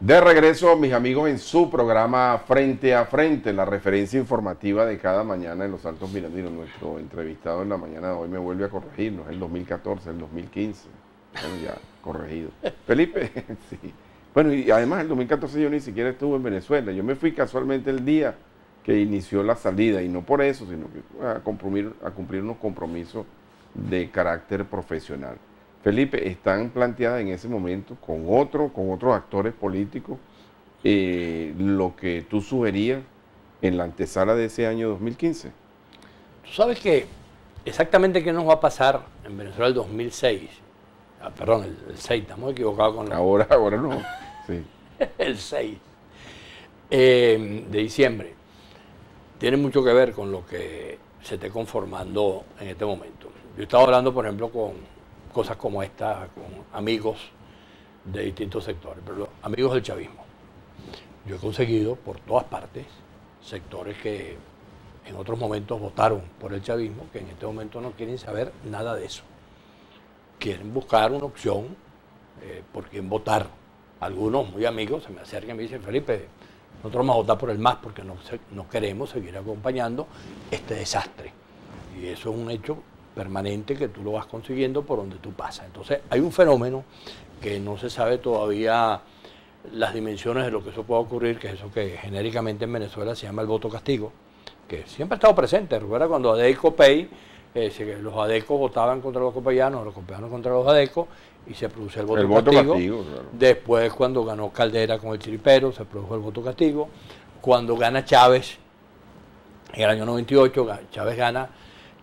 De regreso, mis amigos, en su programa Frente a Frente, la referencia informativa de cada mañana en los Altos Mirandinos. Nuestro entrevistado en la mañana de hoy me vuelve a corregir, no es el 2014, el 2015. Bueno, ya corregido. Felipe, sí. Bueno, y además el 2014 yo ni siquiera estuve en Venezuela. Yo me fui casualmente el día que inició la salida, y no por eso, sino que a cumplir unos compromisos de carácter profesional. Felipe, ¿están planteadas en ese momento con otros actores políticos lo que tú sugerías en la antesala de ese año 2015? Tú sabes que exactamente qué nos va a pasar en Venezuela el 2006. Perdón, el 6, estamos equivocados con la... Ahora no, sí. El 6 de diciembre. Tiene mucho que ver con lo que se esté conformando en este momento. Yo estaba hablando, por ejemplo, con cosas como esta, con amigos de distintos sectores, pero amigos del chavismo. Yo he conseguido por todas partes sectores que en otros momentos votaron por el chavismo, que en este momento no quieren saber nada de eso. Quieren buscar una opción por quién votar. Algunos muy amigos se me acercan y me dicen: Felipe, nosotros vamos a votar por el MAS porque no queremos seguir acompañando este desastre. Y eso es un hecho permanente que tú lo vas consiguiendo por donde tú pasas. Entonces hay un fenómeno que no se sabe todavía las dimensiones de lo que eso pueda ocurrir, que es eso que genéricamente en Venezuela se llama el voto castigo, que siempre ha estado presente. Recuerda cuando ADEC y COPEI, los adecos votaban contra los copellanos contra los adecos, y se produce el voto castigo. Claro. Después, cuando ganó Caldera con el chiripero, se produjo el voto castigo. Cuando gana Chávez, en el año 98, Chávez gana.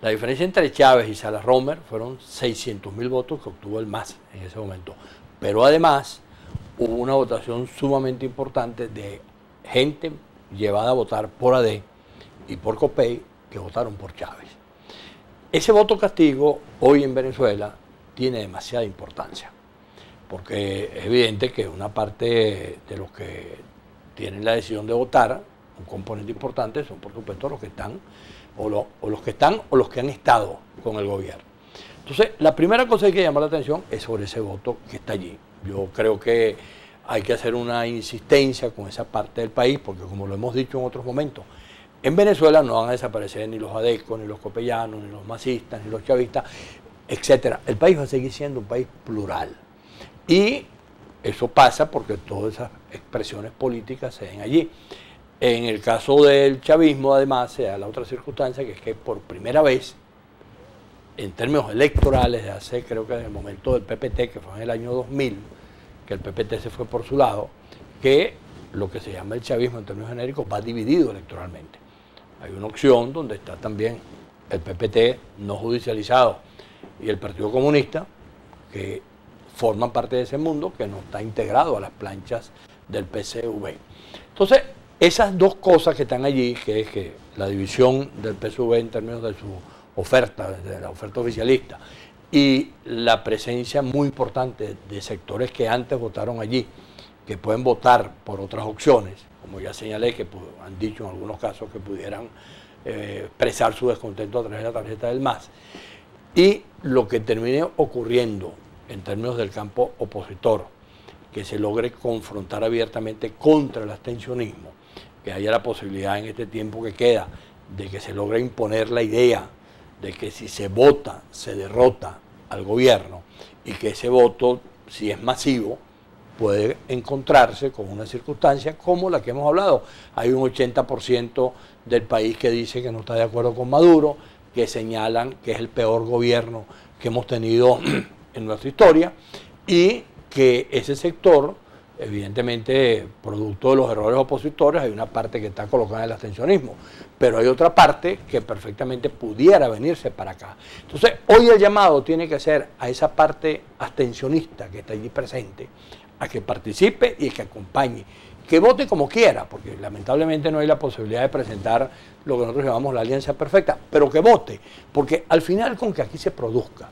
La diferencia entre Chávez y Salas Romer fueron 600.000 votos que obtuvo el MAS en ese momento. Pero además hubo una votación sumamente importante de gente llevada a votar por AD y por COPEI que votaron por Chávez. Ese voto castigo hoy en Venezuela tiene demasiada importancia, porque es evidente que una parte de los que tienen la decisión de votar, un componente importante, son por supuesto los que están o los que han estado con el gobierno. Entonces, la primera cosa que hay que llamar la atención es sobre ese voto que está allí. Yo creo que hay que hacer una insistencia con esa parte del país, porque como lo hemos dicho en otros momentos, en Venezuela no van a desaparecer ni los adecos, ni los copellanos, ni los masistas, ni los chavistas, etcétera. El país va a seguir siendo un país plural. Y eso pasa porque todas esas expresiones políticas se den allí. En el caso del chavismo, además, se da la otra circunstancia, que es que por primera vez, en términos electorales, creo que desde el momento del PPT, que fue en el año 2000, que el PPT se fue por su lado, que lo que se llama el chavismo en términos genéricos va dividido electoralmente. Hay una opción donde está también el PPT no judicializado y el Partido Comunista, que forman parte de ese mundo, que no está integrado a las planchas del PCV. Entonces, esas dos cosas que están allí, que es que la división del PSV en términos de su oferta, de la oferta oficialista, y la presencia muy importante de sectores que antes votaron allí, que pueden votar por otras opciones, como ya señalé, que han dicho en algunos casos que pudieran expresar su descontento a través de la tarjeta del MAS, y lo que termine ocurriendo en términos del campo opositor, que se logre confrontar abiertamente contra el abstencionismo, que haya la posibilidad en este tiempo que queda de que se logre imponer la idea de que si se vota, se derrota al gobierno, y que ese voto, si es masivo, puede encontrarse con una circunstancia como la que hemos hablado. Hay un 80% del país que dice que no está de acuerdo con Maduro, que señalan que es el peor gobierno que hemos tenido en nuestra historia, y que ese sector, evidentemente, producto de los errores opositores, hay una parte que está colocada en el abstencionismo, pero hay otra parte que perfectamente pudiera venirse para acá. Entonces, hoy el llamado tiene que ser a esa parte abstencionista que está allí presente, a que participe y que acompañe, que vote como quiera, porque lamentablemente no hay la posibilidad de presentar lo que nosotros llamamos la alianza perfecta, pero que vote, porque al final, con que aquí se produzca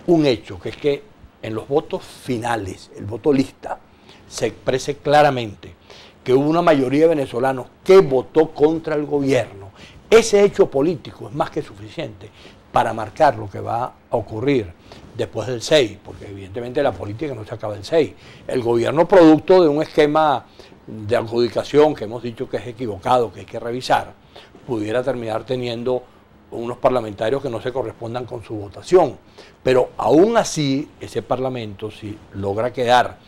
un hecho, que es que en los votos finales, el voto lista, se exprese claramente que hubo una mayoría de venezolanos que votó contra el gobierno, ese hecho político es más que suficiente para marcar lo que va a ocurrir después del 6, porque evidentemente la política no se acaba el 6. El gobierno, producto de un esquema de adjudicación que hemos dicho que es equivocado, que hay que revisar, pudiera terminar teniendo unos parlamentarios que no se correspondan con su votación. Pero aún así, ese parlamento, si logra quedar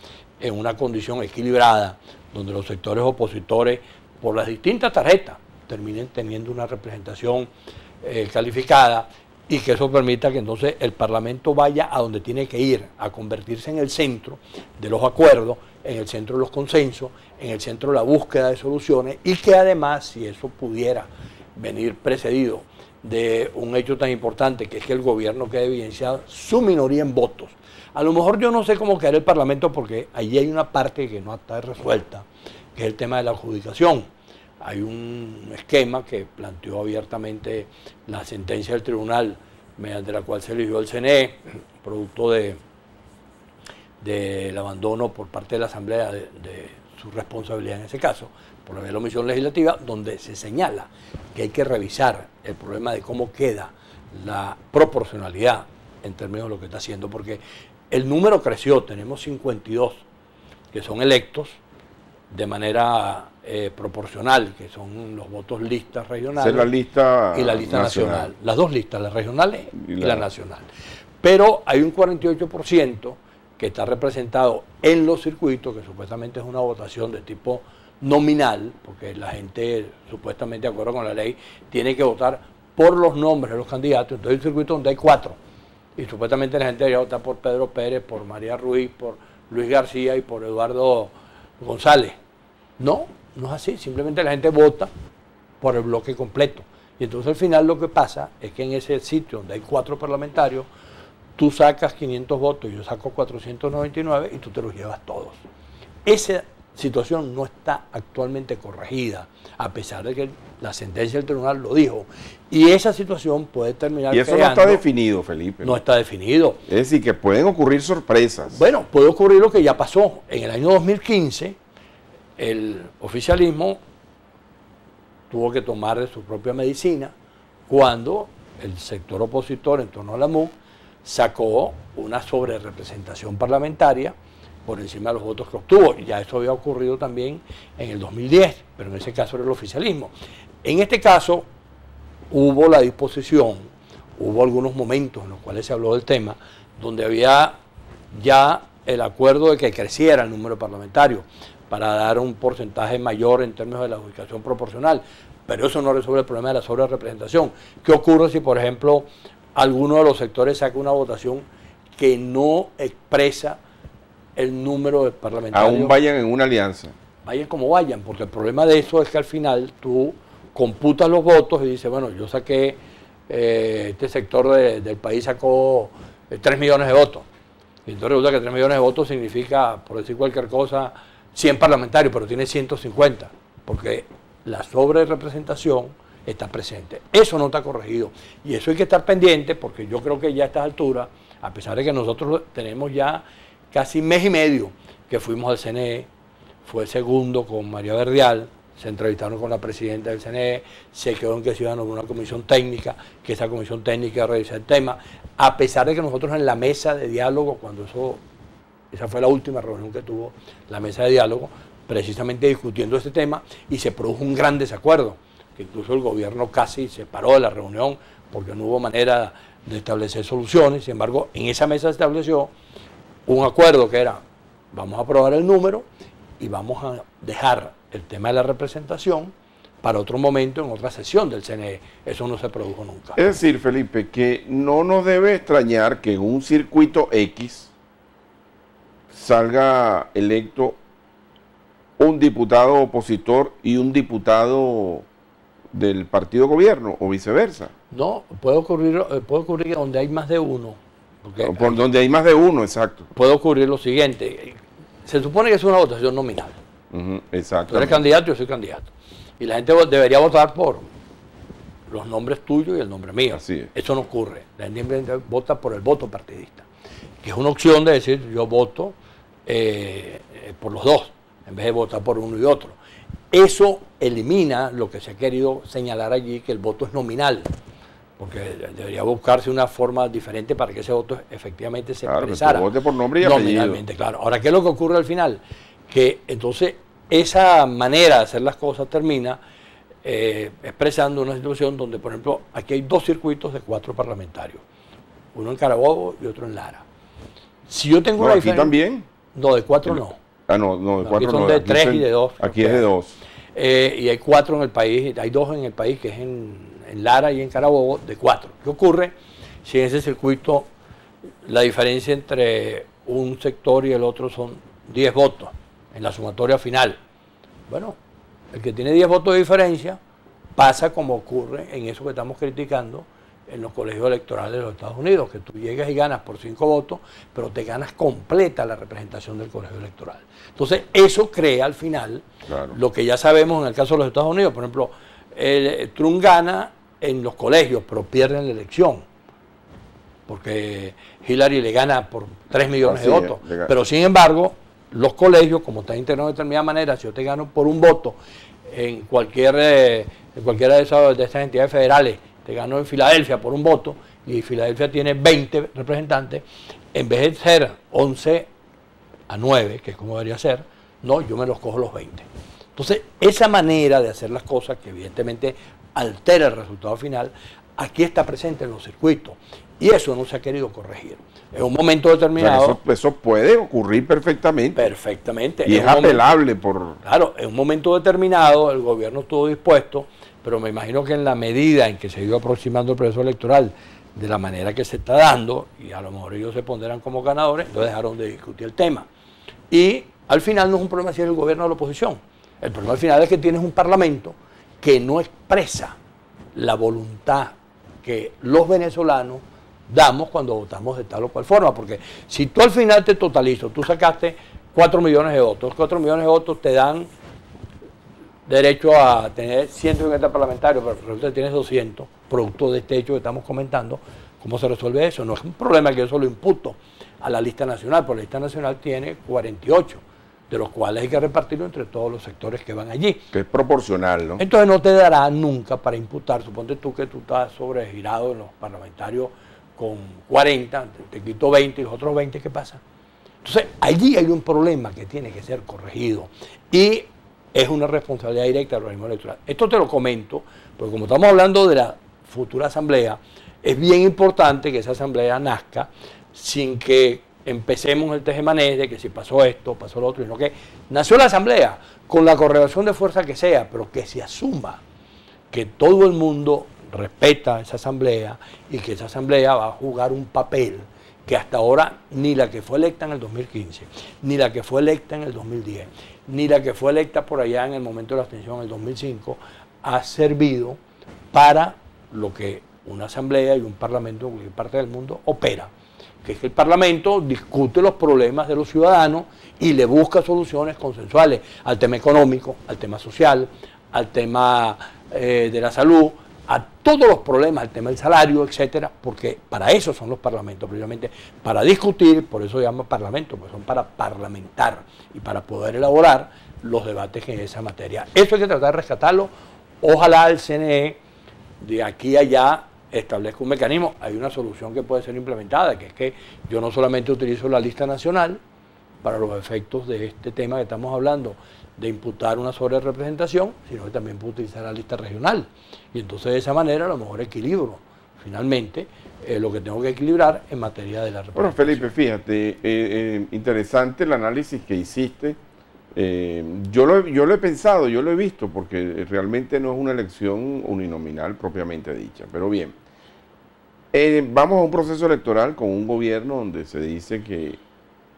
en una condición equilibrada, donde los sectores opositores, por las distintas tarjetas, terminen teniendo una representación calificada, y que eso permita que entonces el Parlamento vaya a donde tiene que ir, a convertirse en el centro de los acuerdos, en el centro de los consensos, en el centro de la búsqueda de soluciones, y que además, si eso pudiera venir precedido de un hecho tan importante, que es que el gobierno quede evidenciado su minoría en votos. A lo mejor yo no sé cómo quedará el Parlamento, porque allí hay una parte que no está resuelta, que es el tema de la adjudicación. Hay un esquema que planteó abiertamente la sentencia del tribunal, mediante la cual se eligió el CNE, producto del abandono por parte de la Asamblea de su responsabilidad en ese caso, por la vía de la omisión legislativa, donde se señala que hay que revisar el problema de cómo queda la proporcionalidad en términos de lo que está haciendo, porque el número creció, tenemos 52 que son electos de manera proporcional, que son los votos listas regionales. La lista y la lista nacional. Las dos listas, las regionales y la nacional. Pero hay un 48% que está representado en los circuitos, que supuestamente es una votación de tipo nominal, porque la gente, supuestamente de acuerdo con la ley, tiene que votar por los nombres de los candidatos. Entonces hay un circuito donde hay 4. Y supuestamente la gente debería votar por Pedro Pérez, por María Ruiz, por Luis García y por Eduardo González. No, no es así. Simplemente la gente vota por el bloque completo. Y entonces al final lo que pasa es que en ese sitio donde hay 4 parlamentarios, tú sacas 500 votos, yo saco 499 y tú te los llevas todos. Esa situación no está actualmente corregida, a pesar de que la sentencia del tribunal lo dijo. Y esa situación puede terminar y eso creando, no está definido, Felipe. No está definido. Es decir, que pueden ocurrir sorpresas. Bueno, puede ocurrir lo que ya pasó. En el año 2015, el oficialismo tuvo que tomar de su propia medicina cuando el sector opositor en torno a la MUC sacó una sobrerepresentación parlamentaria por encima de los votos que obtuvo. Y ya eso había ocurrido también en el 2010, pero en ese caso era el oficialismo. En este caso hubo la disposición, hubo algunos momentos en los cuales se habló del tema, donde había ya el acuerdo de que creciera el número parlamentario para dar un porcentaje mayor en términos de la adjudicación proporcional. Pero eso no resuelve el problema de la sobrerepresentación. ¿Qué ocurre si, por ejemplo, alguno de los sectores saca una votación que no expresa el número de parlamentarios? Aún vayan en una alianza. Vayan como vayan, porque el problema de eso es que al final tú computas los votos y dices, bueno, yo saqué, este sector del país sacó 3 millones de votos. Y entonces resulta que 3 millones de votos significa, por decir cualquier cosa, 100 parlamentarios, pero tiene 150, porque la sobrerepresentación está presente. Eso no está corregido. Y eso hay que estar pendiente, porque yo creo que ya a estas alturas, a pesar de que nosotros tenemos ya casi mes y medio que fuimos al CNE, fue segundo con María Verdial, se entrevistaron con la presidenta del CNE, se quedó en que se iban a una comisión técnica, que esa comisión técnica revisa el tema, a pesar de que nosotros en la mesa de diálogo, cuando esa fue la última reunión que tuvo la mesa de diálogo, precisamente discutiendo este tema, y se produjo un gran desacuerdo, que incluso el gobierno casi se paró de la reunión porque no hubo manera de establecer soluciones. Sin embargo, en esa mesa se estableció un acuerdo que era, vamos a aprobar el número y vamos a dejar el tema de la representación para otro momento, en otra sesión del CNE. Eso no se produjo nunca. Es decir, Felipe, que no nos debe extrañar que en un circuito X salga electo un diputado opositor y un diputado del partido gobierno, o viceversa. No, puede ocurrir donde hay más de uno. Por donde hay más de uno, exacto. Puede ocurrir lo siguiente. Se supone que es una votación nominal. Exacto. Tú eres candidato, yo soy candidato. Y la gente debería votar por los nombres tuyos y el nombre mío. Así es. Eso no ocurre. La gente vota por el voto partidista, que es una opción de decir, yo voto por los dos, en vez de votar por uno y otro. Eso elimina lo que se ha querido señalar allí, que el voto es nominal. porque debería buscarse una forma diferente para que ese voto efectivamente se Claro, expresara. que tú votes por nombre y apellido. Nominalmente, claro. Ahora, ¿qué es lo que ocurre al final? Que entonces esa manera de hacer las cosas termina expresando una situación donde, por ejemplo, aquí hay 2 circuitos de 4 parlamentarios, uno en Carabobo y otro en Lara. Si yo tengo No, una aquí diferencia... también. No, de 4 no. Ah, no, de No, 4 aquí son no. de Aquí 3 y de 2. Aquí es de 2. Y hay 4 en el país, hay 2 en el país, que es en Lara y en Carabobo, de 4. ¿Qué ocurre si en ese circuito la diferencia entre un sector y el otro son 10 votos en la sumatoria final? Bueno, el que tiene 10 votos de diferencia pasa como ocurre en eso que estamos criticando en los colegios electorales de los Estados Unidos, que tú llegas y ganas por 5 votos, pero te ganas completa la representación del colegio electoral. Entonces, eso crea al final lo que ya sabemos en el caso de los Estados Unidos. Por ejemplo, Trump gana en los colegios, pero pierde en la elección, porque Hillary le gana por 3 millones de votos. Pero sin embargo, los colegios, como están integrados de determinada manera, si yo te gano por un voto en cualquiera de esas entidades federales, te gano en Filadelfia por un voto, y Filadelfia tiene 20 representantes, en vez de ser 11-9, que es como debería ser, no, yo me los cojo los 20. Entonces, esa manera de hacer las cosas, que evidentemente altera el resultado final, aquí está presente en los circuitos, y eso no se ha querido corregir. En un momento determinado... O sea, eso puede ocurrir perfectamente. Perfectamente. Y es apelable por... Claro, en un momento determinado el gobierno estuvo dispuesto, pero me imagino que en la medida en que se iba aproximando el proceso electoral, de la manera que se está dando, y a lo mejor ellos se pondrán como ganadores, entonces dejaron de discutir el tema. Y al final no es un problema si es el gobierno o la oposición. El problema al final es que tienes un parlamento que no expresa la voluntad que los venezolanos damos cuando votamos de tal o cual forma, porque si tú al final te totalizas, tú sacaste 4 millones de votos, 4 millones de votos te dan derecho a tener 150 parlamentarios, pero resulta que tienes 200, producto de este hecho que estamos comentando. ¿Cómo se resuelve eso? No es un problema que yo solo imputo a la lista nacional, porque la lista nacional tiene 48, de los cuales hay que repartirlo entre todos los sectores que van allí. Que es proporcional, ¿no? Entonces no te dará nunca para imputar. Suponte tú que tú estás sobregirado en los parlamentarios con 40, te quito 20 y los otros 20, ¿qué pasa? Entonces allí hay un problema que tiene que ser corregido y es una responsabilidad directa del organismo electoral. Esto te lo comento, porque como estamos hablando de la futura asamblea, es bien importante que esa asamblea nazca sin que empecemos el tejemaneje de que si pasó esto, pasó lo otro, sino que nació la asamblea con la correlación de fuerza que sea, pero que se asuma que todo el mundo respeta esa asamblea y que esa asamblea va a jugar un papel que hasta ahora ni la que fue electa en el 2015, ni la que fue electa en el 2010, ni la que fue electa por allá en el momento de la abstención en el 2005, ha servido para lo que una asamblea y un parlamento en cualquier parte del mundo opera, que es que el parlamento discute los problemas de los ciudadanos y le busca soluciones consensuales al tema económico, al tema social, al tema de la salud, a todos los problemas, al tema del salario, etcétera, porque para eso son los parlamentos, precisamente para discutir, por eso se llama parlamento, pues son para parlamentar y para poder elaborar los debates en esa materia. Eso hay que tratar de rescatarlo. Ojalá el CNE de aquí a allá establezca un mecanismo. Hay una solución que puede ser implementada, que es que yo no solamente utilizo la lista nacional para los efectos de este tema que estamos hablando, de imputar una sobrerepresentación, sino que también puedo utilizar la lista regional. Y entonces de esa manera a lo mejor equilibro finalmente lo que tengo que equilibrar en materia de la representación. Bueno, Felipe, fíjate, interesante el análisis que hiciste. Yo lo he pensado, yo lo he visto, porque realmente no es una elección uninominal propiamente dicha. Pero bien, vamos a un proceso electoral con un gobierno donde se dice que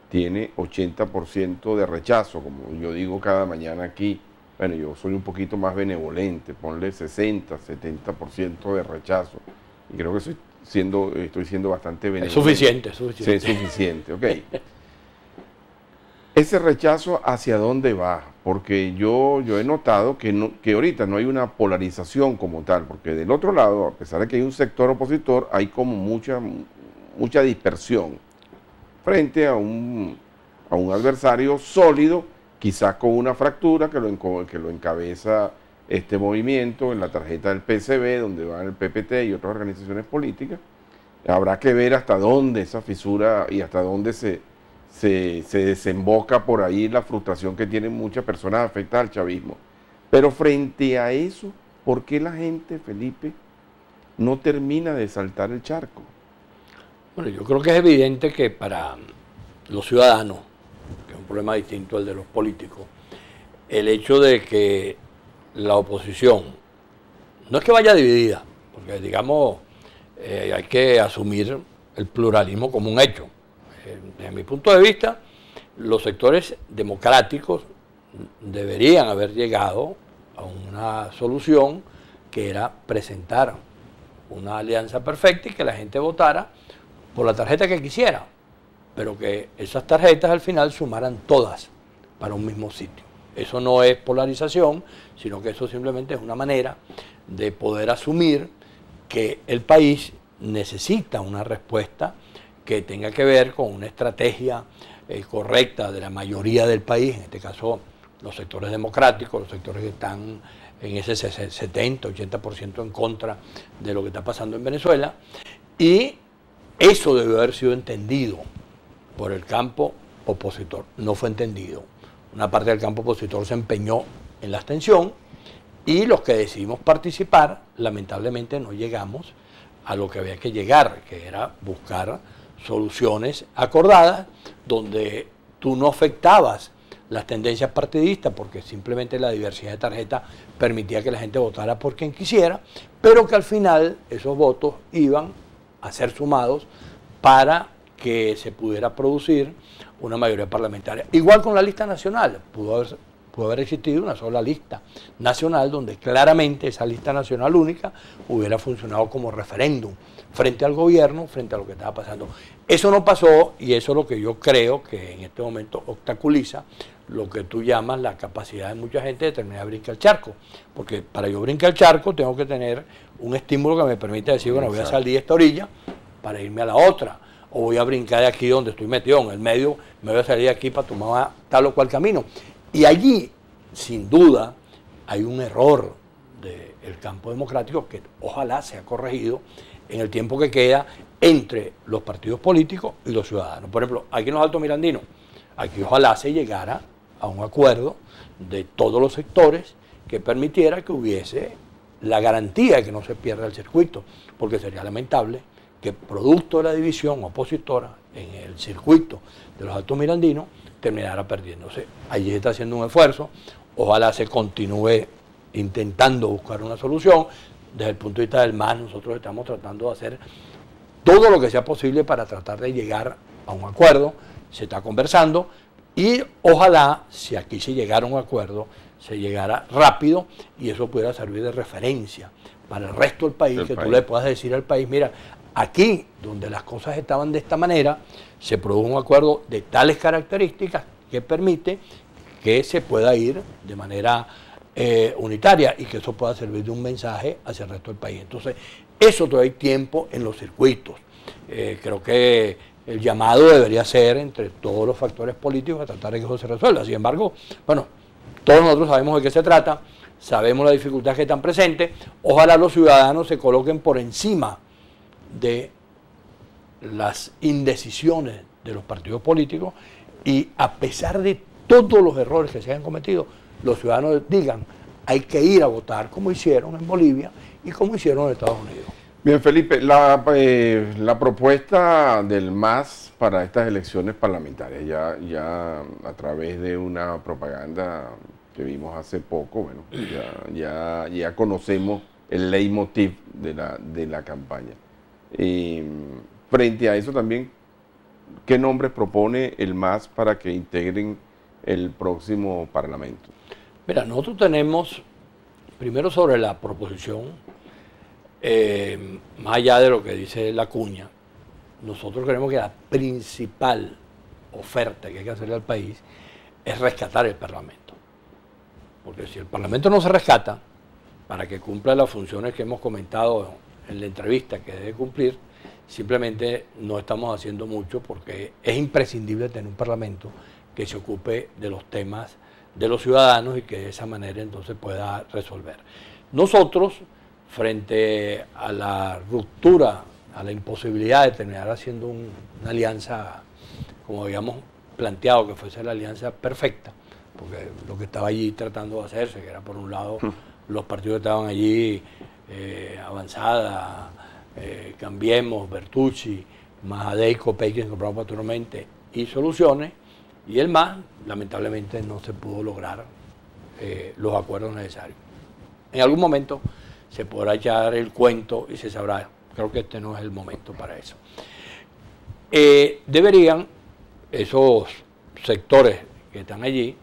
tiene 80% de rechazo, como yo digo cada mañana aquí. Bueno, yo soy un poquito más benevolente, ponle 60, 70% de rechazo. Y creo que estoy siendo bastante benevolente. Es suficiente, es suficiente. Sí, es suficiente, ok. Ese rechazo, ¿hacia dónde va? Porque yo he notado que ahorita no hay una polarización como tal, porque del otro lado, a pesar de que hay un sector opositor, hay como mucha dispersión frente a un adversario sólido, quizás con una fractura que lo encabeza este movimiento, en la tarjeta del PSB, donde van el PPT y otras organizaciones políticas. Habrá que ver hasta dónde esa fisura y hasta dónde se desemboca por ahí la frustración que tienen muchas personas afectadas al chavismo. Pero frente a eso, ¿por qué la gente, Felipe, no termina de saltar el charco? Bueno, yo creo que es evidente que para los ciudadanos, que es un problema distinto al de los políticos, el hecho de que la oposición, no es que vaya dividida, porque digamos, hay que asumir el pluralismo como un hecho. Desde mi punto de vista, los sectores democráticos deberían haber llegado a una solución que era presentar una alianza perfecta y que la gente votara por la tarjeta que quisiera, pero que esas tarjetas al final sumaran todas para un mismo sitio. Eso no es polarización, sino que eso simplemente es una manera de poder asumir que el país necesita una respuesta que tenga que ver con una estrategia correcta de la mayoría del país, en este caso los sectores democráticos, los sectores que están en ese 70, 80% en contra de lo que está pasando en Venezuela, y eso debe haber sido entendido por el campo opositor. No fue entendido. Una parte del campo opositor se empeñó en la abstención y los que decidimos participar, lamentablemente no llegamos a lo que había que llegar, que era buscar soluciones acordadas donde tú no afectabas las tendencias partidistas porque simplemente la diversidad de tarjetas permitía que la gente votara por quien quisiera, pero que al final esos votos iban a ser sumados para que se pudiera producir una mayoría parlamentaria. Igual con la lista nacional, pudo haber existido una sola lista nacional donde claramente esa lista nacional única hubiera funcionado como referéndum frente al gobierno, frente a lo que estaba pasando. Eso no pasó y eso es lo que yo creo que en este momento obstaculiza lo que tú llamas la capacidad de mucha gente de terminar de brincar el charco. Porque para yo brincar el charco tengo que tener un estímulo que me permita decir, bueno, voy a salir de esta orilla para irme a la otra. O voy a brincar de aquí donde estoy metido, en el medio, me voy a salir de aquí para tomar tal o cual camino. Y allí, sin duda, hay un error del campo democrático que ojalá sea corregido en el tiempo que queda entre los partidos políticos y los ciudadanos. Por ejemplo, aquí en los Altos Mirandinos, aquí ojalá se llegara a un acuerdo de todos los sectores que permitiera que hubiese la garantía de que no se pierda el circuito, porque sería lamentable que producto de la división opositora en el circuito de los Altos Mirandinos terminara perdiéndose. Allí se está haciendo un esfuerzo, ojalá se continúe intentando buscar una solución. Desde el punto de vista del MAS, nosotros estamos tratando de hacer todo lo que sea posible para tratar de llegar a un acuerdo, se está conversando y ojalá, si aquí se llegara a un acuerdo, se llegara rápido y eso pudiera servir de referencia para el resto del país, tú le puedas decir al país, mira, aquí donde las cosas estaban de esta manera, se produjo un acuerdo de tales características que permite que se pueda ir de manera unitaria y que eso pueda servir de un mensaje hacia el resto del país. Entonces, eso todavía hay tiempo en los circuitos. Creo que el llamado debería ser entre todos los factores políticos a tratar de que eso se resuelva. Sin embargo, bueno, todos nosotros sabemos de qué se trata, sabemos las dificultades que están presentes, ojalá los ciudadanos se coloquen por encima de las indecisiones de los partidos políticos y a pesar de todos los errores que se hayan cometido, los ciudadanos digan, hay que ir a votar como hicieron en Bolivia y como hicieron en Estados Unidos. Bien, Felipe, la propuesta del MAS para estas elecciones parlamentarias, ya a través de una propaganda que vimos hace poco, bueno, ya conocemos el leitmotiv de la campaña. Frente a eso también, ¿qué nombres propone el MAS para que integren el próximo Parlamento? Mira, nosotros tenemos, primero sobre la proposición, más allá de lo que dice la cuña, nosotros creemos que la principal oferta que hay que hacerle al país es rescatar el Parlamento. Porque si el Parlamento no se rescata, para que cumpla las funciones que hemos comentado en la entrevista que debe cumplir, simplemente no estamos haciendo mucho porque es imprescindible tener un Parlamento que se ocupe de los temas de los ciudadanos y que de esa manera entonces pueda resolver. Nosotros, frente a la ruptura, a la imposibilidad de terminar haciendo una alianza, como habíamos planteado, que fuese la alianza perfecta, porque lo que estaba allí tratando de hacerse, que era por un lado los partidos que estaban allí, Avanzada, Cambiemos, Bertucci, Majadey, Copey, que se compraron posteriormente, y Soluciones, y el MAS, lamentablemente no se pudo lograr los acuerdos necesarios. En algún momento se podrá echar el cuento y se sabrá. Creo que este no es el momento para eso. Deberían esos sectores que están allí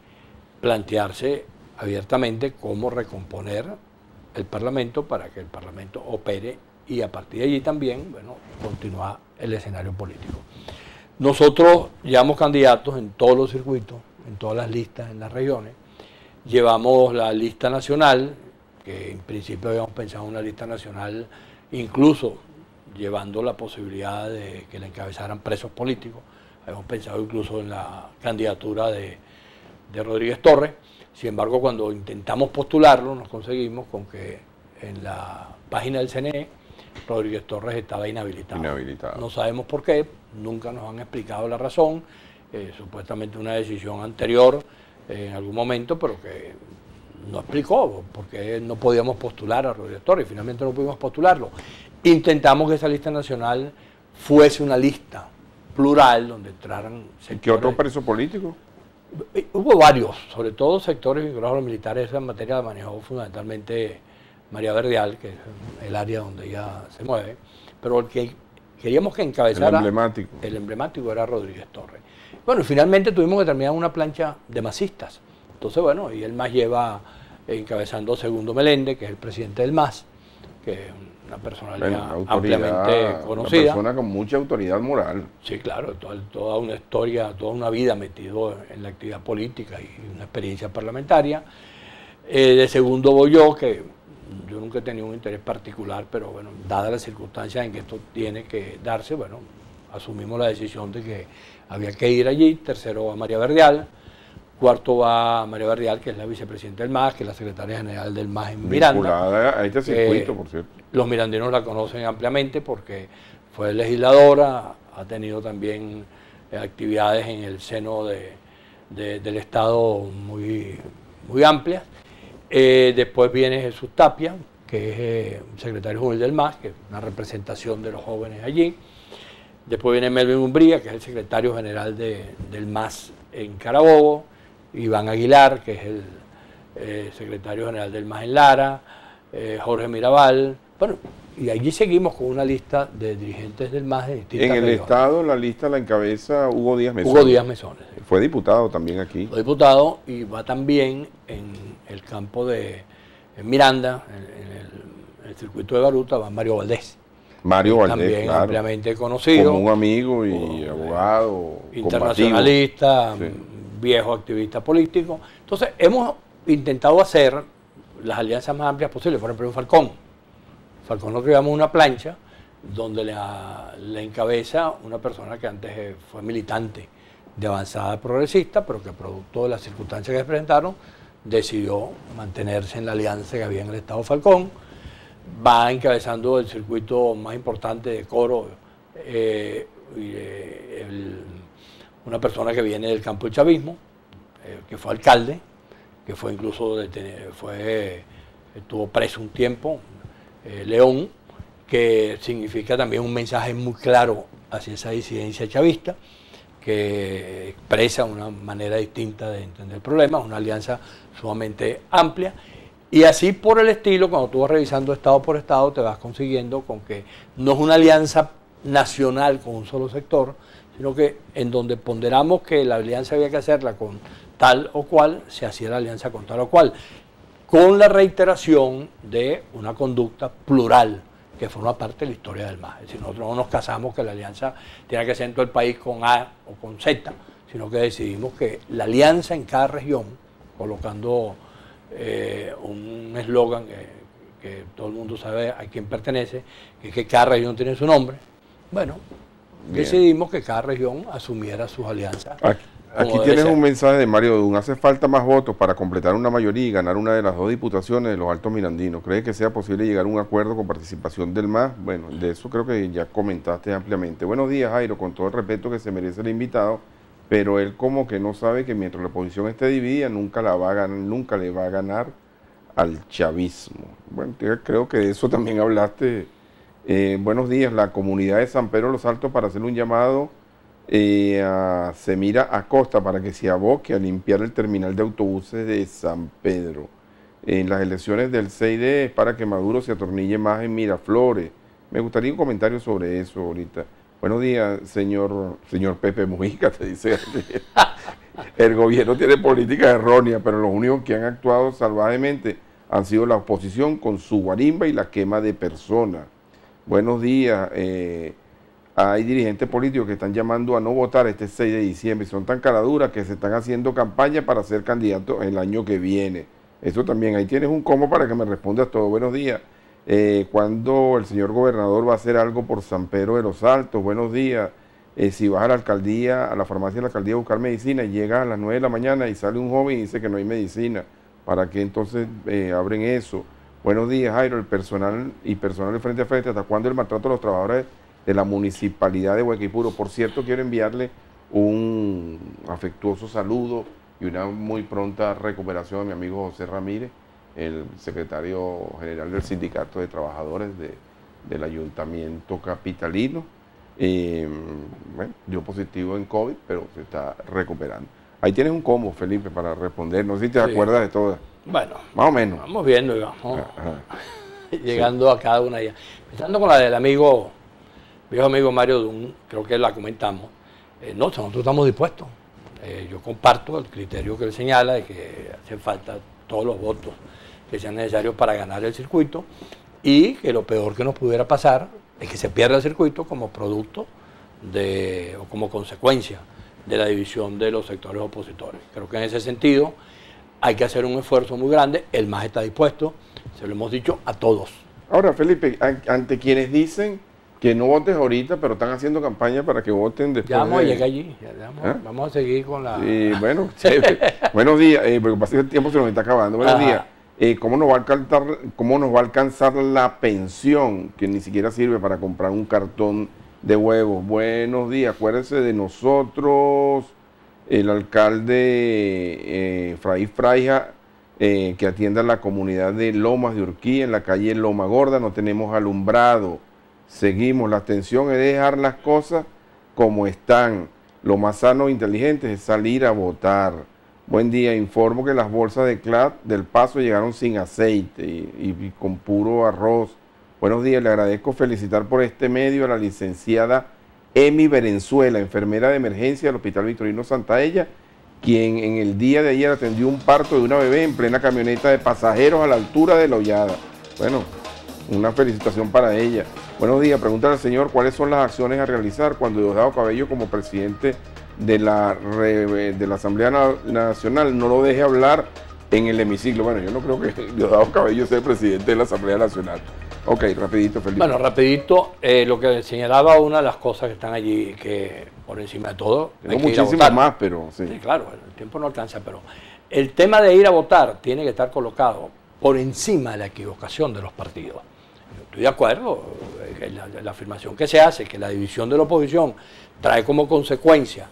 plantearse abiertamente cómo recomponer el Parlamento para que el Parlamento opere y a partir de allí también, bueno, continuar el escenario político. Nosotros llevamos candidatos en todos los circuitos, en todas las listas, en las regiones. Llevamos la lista nacional, que en principio habíamos pensado en una lista nacional, incluso llevando la posibilidad de que la encabezaran presos políticos. Habíamos pensado incluso en la candidatura de Rodríguez Torres. Sin embargo, cuando intentamos postularlo, nos conseguimos con que en la página del CNE, Rodríguez Torres estaba inhabilitado. No sabemos por qué, nunca nos han explicado la razón, supuestamente una decisión anterior en algún momento, pero que no explicó por qué no podíamos postular a Rodríguez Torres, y finalmente no pudimos postularlo. Intentamos que esa lista nacional fuese una lista plural, donde entraran sectores. ¿Qué otro preso político? Hubo varios, sobre todo sectores vinculados a los militares. Esa materia la manejó fundamentalmente María Verdial, que es el área donde ella se mueve, pero el que queríamos que encabezara, el emblemático era Rodríguez Torres. Bueno, finalmente tuvimos que terminar una plancha de masistas. Entonces, bueno, y el MAS lleva encabezando Segundo Meléndez, que es el presidente del MAS, que es una personalidad ampliamente conocida. Una persona con mucha autoridad moral. Sí, claro, toda una historia, toda una vida metido en la actividad política y una experiencia parlamentaria. De segundo voy yo, que yo nunca he tenido un interés particular, pero bueno, dadas las circunstancias en que esto tiene que darse, bueno, asumimos la decisión de que había que ir allí. Tercero va María Verdial. Cuarto va María Verdial, que es la vicepresidenta del MAS, que es la secretaria general del MAS en Miranda. Vinculada a este circuito, por cierto. Los mirandinos la conocen ampliamente porque fue legisladora, ha tenido también actividades en el seno del Estado muy amplias. Después viene Jesús Tapia, que es secretario juvenil del MAS, que es una representación de los jóvenes allí. Después viene Melvin Umbría, que es el secretario general del MAS en Carabobo. Iván Aguilar, que es el secretario general del MAS en Lara. Jorge Mirabal. Bueno, y allí seguimos con una lista de dirigentes del MAS de distintas regiones. En el Estado la lista la encabeza Hugo Díaz Mesones. Hugo Díaz Mesones. Sí. Fue diputado también aquí. Fue diputado y va también en el campo de Miranda, en el circuito de Baruta, va Mario Valdés. Mario Valdés, también claro, ampliamente conocido. como un amigo y abogado. Internacionalista, sí, viejo activista político. Entonces, hemos intentado hacer las alianzas más amplias posibles. Por ejemplo, en Falcón lo creamos una plancha donde le encabeza una persona que antes fue militante de Avanzada Progresista, pero que producto de las circunstancias que se presentaron, decidió mantenerse en la alianza que había en el Estado Falcón. Va encabezando el circuito más importante de Coro, una persona que viene del campo del chavismo, que fue alcalde, que fue incluso estuvo preso un tiempo, León, que significa también un mensaje muy claro hacia esa disidencia chavista, que expresa una manera distinta de entender el problema, una alianza sumamente amplia. Y así por el estilo, cuando tú vas revisando estado por estado, te vas consiguiendo con que no es una alianza nacional con un solo sector, sino que en donde ponderamos que la alianza había que hacerla con tal o cual, se hacía la alianza con tal o cual, con la reiteración de una conducta plural que forma parte de la historia del MAS. Es decir, nosotros no nos casamos que la alianza tiene que ser en todo el país con A o con Z, sino que decidimos que la alianza en cada región, colocando un eslogan que todo el mundo sabe a quién pertenece, que es que cada región tiene su nombre. Bueno, decidimos que cada región asumiera sus alianzas Aquí debe tienes ser. un mensaje de Mario Dun. Hace falta más votos para completar una mayoría y ganar una de las 2 diputaciones de los Altos Mirandinos. ¿Cree que sea posible llegar a un acuerdo con participación del MAS? Bueno, de eso creo que ya comentaste ampliamente. Buenos días, Jairo, con todo el respeto que se merece el invitado, pero él como que no sabe que mientras la oposición esté dividida nunca le va a ganar al chavismo. Bueno, creo que de eso también hablaste. Buenos días, la comunidad de San Pedro de los Altos, para hacer un llamado a Semira Acosta para que se aboque a limpiar el terminal de autobuses de San Pedro. En las elecciones del 6D es para que Maduro se atornille más en Miraflores. Me gustaría un comentario sobre eso ahorita. Buenos días, señor Pepe Mujica, te dice. El gobierno tiene políticas erróneas, pero los únicos que han actuado salvajemente han sido la oposición con su guarimba y la quema de personas. Buenos días. Hay dirigentes políticos que están llamando a no votar este 6 de diciembre y son tan caraduras que se están haciendo campaña para ser candidatos el año que viene. Eso también, ahí tienes un combo para que me respondas todo. Buenos días. ¿Cuándo el señor gobernador va a hacer algo por San Pedro de los Altos? Buenos días. Si vas a la alcaldía, a la farmacia de la alcaldía a buscar medicina y llegas a las 9 de la mañana y sale un joven y dice que no hay medicina, ¿para qué entonces abren eso? Buenos días, Jairo, el personal de frente a frente, ¿hasta cuándo el maltrato a los trabajadores de la municipalidad de Huequipuro? Por cierto, quiero enviarle un afectuoso saludo y una muy pronta recuperación a mi amigo José Ramírez, el secretario general del Sindicato de Trabajadores del Ayuntamiento Capitalino. Bueno, dio positivo en COVID, pero se está recuperando. Ahí tienes un combo, Felipe, para responder. No sé si te acuerdas de todas. Bueno, más o menos. Vamos viendo y vamos llegando a cada una de ellas. Empezando con la del viejo amigo Mario Dun, creo que la comentamos. Nosotros estamos dispuestos. Yo comparto el criterio que él señala de que hacen falta todos los votos que sean necesarios para ganar el circuito y que lo peor que nos pudiera pasar es que se pierda el circuito como producto o como consecuencia de la división de los sectores opositores. Creo que en ese sentido hay que hacer un esfuerzo muy grande. El MAS está dispuesto, se lo hemos dicho a todos. Ahora, Felipe, ante quienes dicen que no votes ahorita, pero están haciendo campaña para que voten después. Ya vamos a llegar allí, vamos a seguir con la... Bueno, buenos días, porque pasa que el tiempo se nos está acabando. Buenos días. ¿Cómo nos va a alcanzar la pensión, que ni siquiera sirve para comprar un cartón de huevos? Buenos días, acuérdense de nosotros, el alcalde Fray Fraija, que atiende a la comunidad de Lomas de Urquía, en la calle Loma Gorda, no tenemos alumbrado. Seguimos, la atención es dejar las cosas como están. Lo más sano e inteligente es salir a votar. Buen día, informo que las bolsas de CLAD del Paso llegaron sin aceite y con puro arroz. Buenos días, le agradezco felicitar por este medio a la licenciada Emi Berenzuela, enfermera de emergencia del Hospital Victorino Santaella, quien en el día de ayer atendió un parto de una bebé en plena camioneta de pasajeros a la altura de La Hollada. Bueno, una felicitación para ella. Buenos días, pregúntale al señor cuáles son las acciones a realizar cuando Diosdado Cabello, como presidente de la Asamblea Nacional, no lo deje hablar en el hemiciclo. Bueno, yo no creo que Diosdado Cabello sea el presidente de la Asamblea Nacional. Ok, rapidito, Felipe. Bueno, rapidito, lo que señalaba una de las cosas que están allí, que por encima de todo... Tengo muchísimas más, pero sí. Sí, claro, el tiempo no alcanza, pero el tema de ir a votar tiene que estar colocado por encima de la equivocación de los partidos. Estoy de acuerdo, la afirmación que se hace, que la división de la oposición trae como consecuencia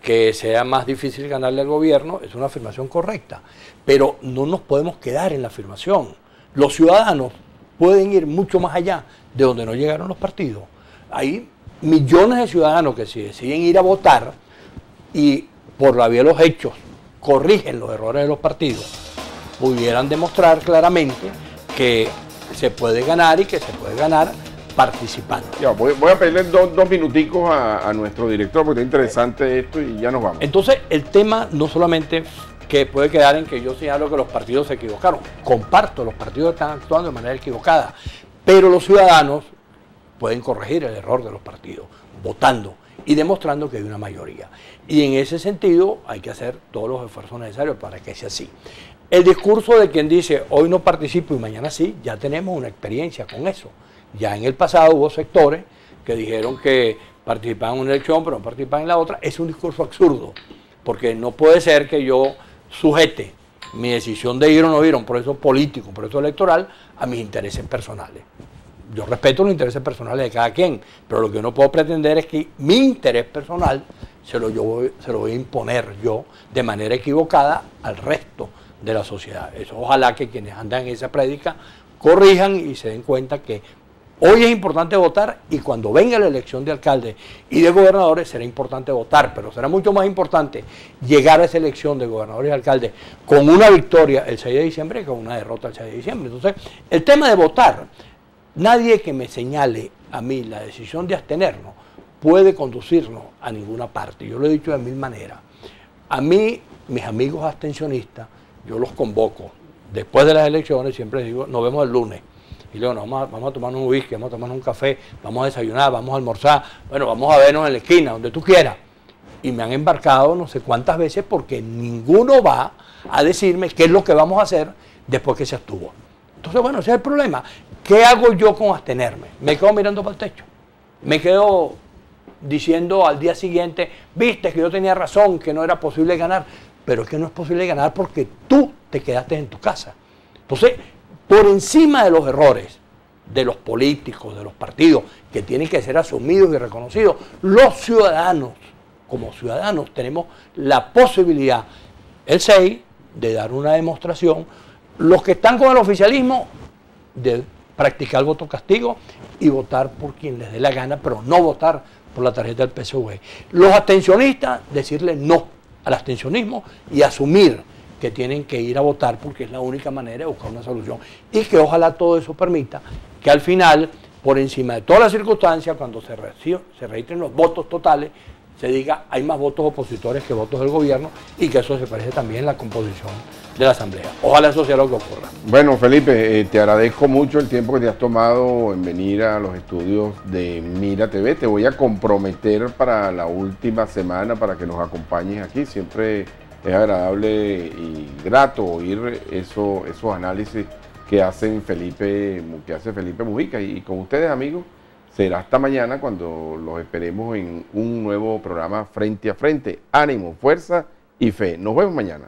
que sea más difícil ganarle al gobierno, es una afirmación correcta. Pero no nos podemos quedar en la afirmación. Los ciudadanos pueden ir mucho más allá de donde no llegaron los partidos. Hay millones de ciudadanos que si deciden ir a votar y por la vía de los hechos corrigen los errores de los partidos, pudieran demostrar claramente que se puede ganar y que se puede ganar participando. Ya, voy a pedirle dos minuticos a nuestro director porque es interesante esto y ya nos vamos. Entonces, el tema no solamente que puede quedar en que yo señalo que los partidos se equivocaron. Comparto, los partidos están actuando de manera equivocada, pero los ciudadanos pueden corregir el error de los partidos votando y demostrando que hay una mayoría. Y en ese sentido hay que hacer todos los esfuerzos necesarios para que sea así. El discurso de quien dice hoy no participo y mañana sí, ya tenemos una experiencia con eso. Ya en el pasado hubo sectores que dijeron que participaban en una elección pero no participaban en la otra. Es un discurso absurdo. porque no puede ser que yo sujete mi decisión de ir o no ir a un proceso político, un proceso electoral, a mis intereses personales. Yo respeto los intereses personales de cada quien, pero lo que no puedo pretender es que mi interés personal se lo voy a imponer yo de manera equivocada al resto de la sociedad. Eso, ojalá que quienes andan en esa prédica corrijan y se den cuenta que hoy es importante votar, y cuando venga la elección de alcaldes y de gobernadores será importante votar, pero será mucho más importante llegar a esa elección de gobernadores y alcaldes con una victoria el 6 de diciembre que con una derrota el 6 de diciembre. Entonces, el tema de votar, nadie que me señale a mí la decisión de abstenernos puede conducirnos a ninguna parte. Yo lo he dicho de mil maneras. A mí, mis amigos abstencionistas, yo los convoco. Después de las elecciones siempre les digo, nos vemos el lunes. Y luego vamos a tomarnos un whisky, vamos a tomarnos un café, vamos a desayunar, vamos a almorzar, bueno, vamos a vernos en la esquina, donde tú quieras. Y me han embarcado no sé cuántas veces porque ninguno va a decirme qué es lo que vamos a hacer después que se abstuvo. Entonces, bueno, ese es el problema. ¿Qué hago yo con abstenerme? Me quedo mirando para el techo. Me quedo diciendo al día siguiente, viste que yo tenía razón, que no era posible ganar. Pero es que no es posible ganar porque tú te quedaste en tu casa. Entonces, por encima de los errores de los políticos, de los partidos, que tienen que ser asumidos y reconocidos, los ciudadanos, como ciudadanos, tenemos la posibilidad, el 6, de dar una demostración, los que están con el oficialismo, de practicar el voto castigo y votar por quien les dé la gana, pero no votar por la tarjeta del PSV. Los abstencionistas, decirle no al abstencionismo y asumir que tienen que ir a votar porque es la única manera de buscar una solución, y que ojalá todo eso permita que al final, por encima de todas las circunstancias, cuando se registren los votos totales, se diga hay más votos opositores que votos del gobierno, y que eso se parece también en la composición de la Asamblea. Ojalá eso sea lo que ocurra. Bueno, Felipe, te agradezco mucho el tiempo que te has tomado en venir a los estudios de Mira TV. Te voy a comprometer para la última semana para que nos acompañes aquí. Siempre es agradable y grato oír esos análisis que hace Felipe Mujica. Y con ustedes, amigos, será hasta mañana cuando los esperemos en un nuevo programa Frente a Frente. Ánimo, fuerza y fe. Nos vemos mañana.